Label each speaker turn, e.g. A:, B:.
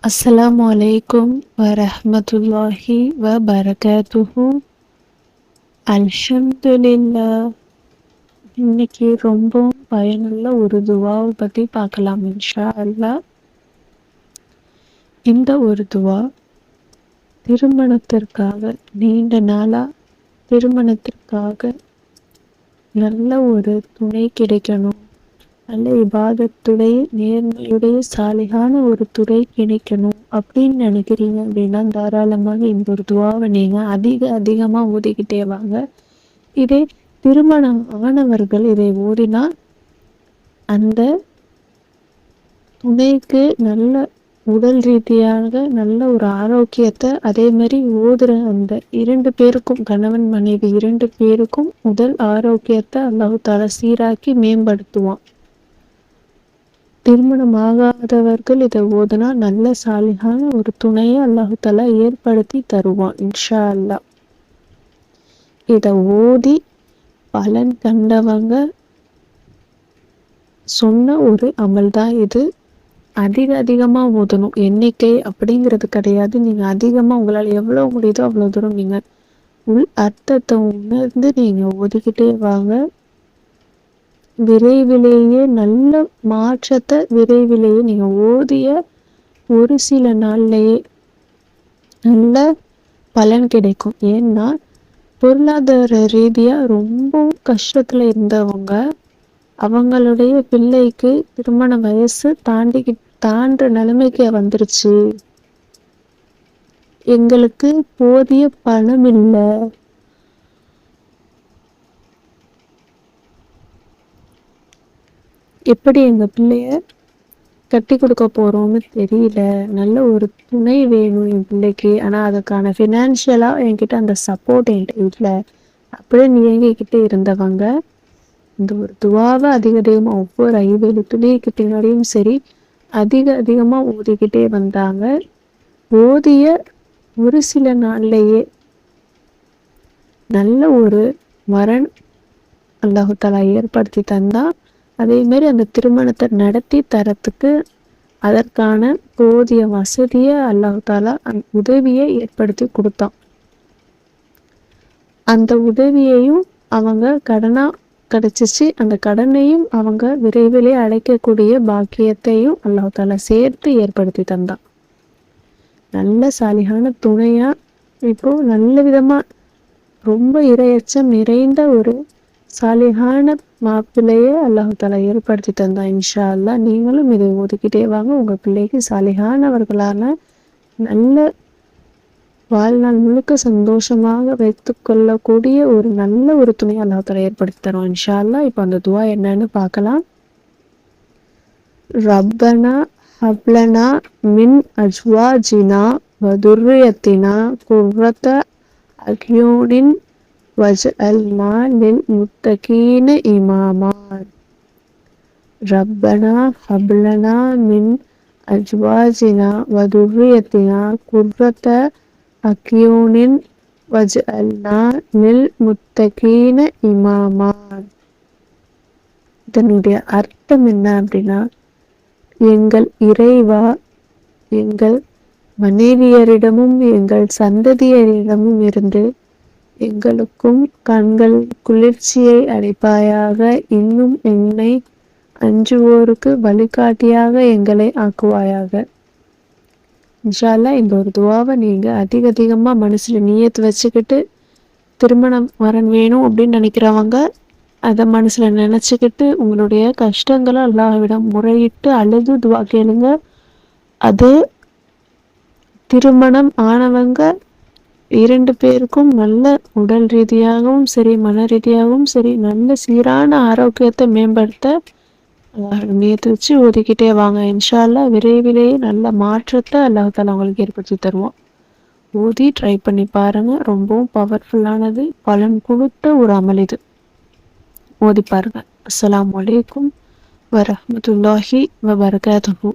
A: அஸ்ஸலாமு அலைக்கும் வரஹ்மத்துல்லாஹி வபரகாத்துஹு. அல்ஹம்துலில்லாஹ். இன்னைக்கு ரொம்பவும் பயனுள்ள ஒரு துவாவை பற்றி பார்க்கலாம் இன்ஷா அல்லாஹ். இந்த ஒரு துவா திருமணத்திற்காக, நீண்ட நாளாக திருமணத்திற்காக நல்ல ஒரு துணை கிடைக்கணும், நல்ல இபாதத்துடைய நேர்மையுடைய சாலிகான ஒரு துணை கிடைக்கணும் அப்படின்னு நினைக்கிறீங்க அப்படின்னா தாராளமாக இந்த ஒரு துவாவை நீங்கள் அதிகமாக ஓதிக்கிட்டே வாங்க. இதே திருமணம் ஆனவர்கள் இதை ஓதினா அந்த துணைக்கு நல்ல உடல் ரீதியாக நல்ல ஒரு ஆரோக்கியத்தை, அதே மாதிரி ஓதுற அந்த 2 பேருக்கும், கணவன் மனைவி 2 பேருக்கும் உடல் ஆரோக்கியத்தை அல்லாஹ் தஆலா சீராக்கி மேம்படுத்துவான். திருமணம் ஆகாதவர்கள் இதை ஓதுனா நல்ல சாலிகான ஒரு துணையை அல்லாஹ் தஆலா ஏற்படுத்தி தருவான் இன்ஷா அல்லாஹ். இதை ஓதி பலன் கண்டவங்க சொன்ன ஒரு அமல் தான் இது. அதிகமாக ஓதணும், எண்ணிக்கை அப்படிங்கிறது கிடையாது. நீங்கள் அதிகமாக உங்களால் எவ்வளோ முடியுதோ அவ்வளோ தூரம் நீங்கள் உள் அர்த்தத்தை உணர்ந்து நீங்கள் ஓதிக்கிட்டே வாங்க. விரைவிலேயே நல்ல மாற்றத்தை விரைவிலேயே நீங்கள் ஓதிய ஒரு சில நாள்லேயே நல்ல பலன் கிடைக்கும். ஏன்னா பொருளாதார ரீதியாக ரொம்ப கஷ்டத்தில் இருந்தவங்க அவங்களுடைய பிள்ளைக்கு திருமண வயசு தாண்டுற நிலைமைக்கு வந்துருச்சு, எங்களுக்கு போதிய பணம் இல்லை, எப்படி எங்கள் பிள்ளைய கட்டி கொடுக்க போகிறோம்னு தெரியல, நல்ல ஒரு துணை வேணும் என் பிள்ளைக்கு, ஆனால் அதுக்கான ஃபினான்ஷியலாக என்கிட்ட அந்த சப்போர்ட் என்கிட்ட இல்லை அப்படின்னு இயங்கிக்கிட்டே இருந்தவங்க இந்த ஒரு துவாவை அதிகமாக ஒவ்வொரு 5 துளிக்கு பின்னாடியும் சரி அதிகமாக ஓதிக்கிட்டே வந்தாங்க. ஓதிய ஒரு சில நாள்லேயே நல்ல ஒரு வரன் அல்லாஹ் தஆலா ஏற்படுத்தி தந்தா. அதே மாதிரி அந்த திருமணத்தை நடத்தி தரத்துக்கு அதற்கான போதிய வசதியை அல்லாஹ் தஆலா உதவியை ஏற்படுத்தி கொடுத்தான். அந்த உதவியையும் அவங்க கடனாக கிடைச்சிச்சு. அந்த கடனையும் அவங்க விரைவிலே அடைக்கக்கூடிய பாக்கியத்தையும் அல்லாஹ் தஆலா சேர்த்து ஏற்படுத்தி தந்தான். நல்ல சாலிகான துணையா இப்போ நல்ல விதமா ரொம்ப இரையச்சம் நிறைந்த ஒரு சாலிகான மாப்பிள்ளையை அல்லாஹ் தஆலா ஏற்படுத்தி தந்தான் இன்ஷா அல்லாஹ். நீங்களும் இதை ஒதுக்கிட்டே வாங்க. உங்கள் பிள்ளைக்கு சாலிகானவர்களான நல்ல வாழ்நாள் முழுக்க சந்தோஷமாக வைத்து கொள்ளக்கூடிய ஒரு நல்ல ஒரு துணை அல்லாஹ் தஆலா ஏற்படுத்தி தருவோம் இன்ஷா அல்லாஹ். இப்போ அந்த துவா என்னன்னு பார்க்கலாம். ரப்பனா ஹப்லனா மின் அஜ்வாஜினா வதுர்ரியத்தினா குர்ரத அக்யூனின் வஜ்அல்னா லில் முத்தகீன இமாமா. ரப்பனா ஹப்லனா மின் அஜ்வாஜினா வதுர்ரியத்தினா குர்ரத அக்யூனின் வஜ்அல்னா லில் முத்தகீன இமாமா. இதனுடைய அர்த்தம் என்ன அப்படின்னா, எங்கள் இறைவா, எங்கள் மனைவியரிடமும் எங்கள் சந்ததியரிடமும் இருந்து எங்களுக்கும் கண்கள் குளிர்ச்சியை அளிப்பாயாக, இன்னும் என்னை அஞ்சுவோருக்கு வழிகாட்டியாக எங்களை ஆக்குவாயாக. இன்ஷா அல்லாஹ் இந்த ஒரு துவாவை நீங்கள் அதிகமாக மனசில் நியத்து வச்சுக்கிட்டு, திருமணம் வரன் வேணும் அப்படின்னு நினைக்கிறவங்க அதை மனசில் நினச்சிக்கிட்டு உங்களுடைய கஷ்டங்களை அல்லாஹ்விடம் முறையிட்டு அழுது துவா கேளுங்க. அது திருமணம் ஆனவங்க 2 பேருக்கும் நல்ல உடல் ரீதியாகவும் சரி மன ரீதியாகவும் சரி நல்ல சீரான ஆரோக்கியத்தை மேம்படுத்த நியத்து வச்சு ஒதுக்கிட்டே வாங்க. இன்ஷா அல்லாஹ் விரைவிலேயே நல்ல மாற்றத்தை அல்லாஹ் தஆலா உங்களுக்கு ஏற்படுத்தி தருவோம். ஓதி ட்ரை பண்ணி பாருங்க. ரொம்பவும் பவர்ஃபுல்லானது, பலன் கொடுத்த ஒரு அமல் இது. ஓதி பாருங்க. அஸ்ஸலாமு அலைக்கும் வரஹ்மத்துல்லாஹி வபரகாத்துஹு.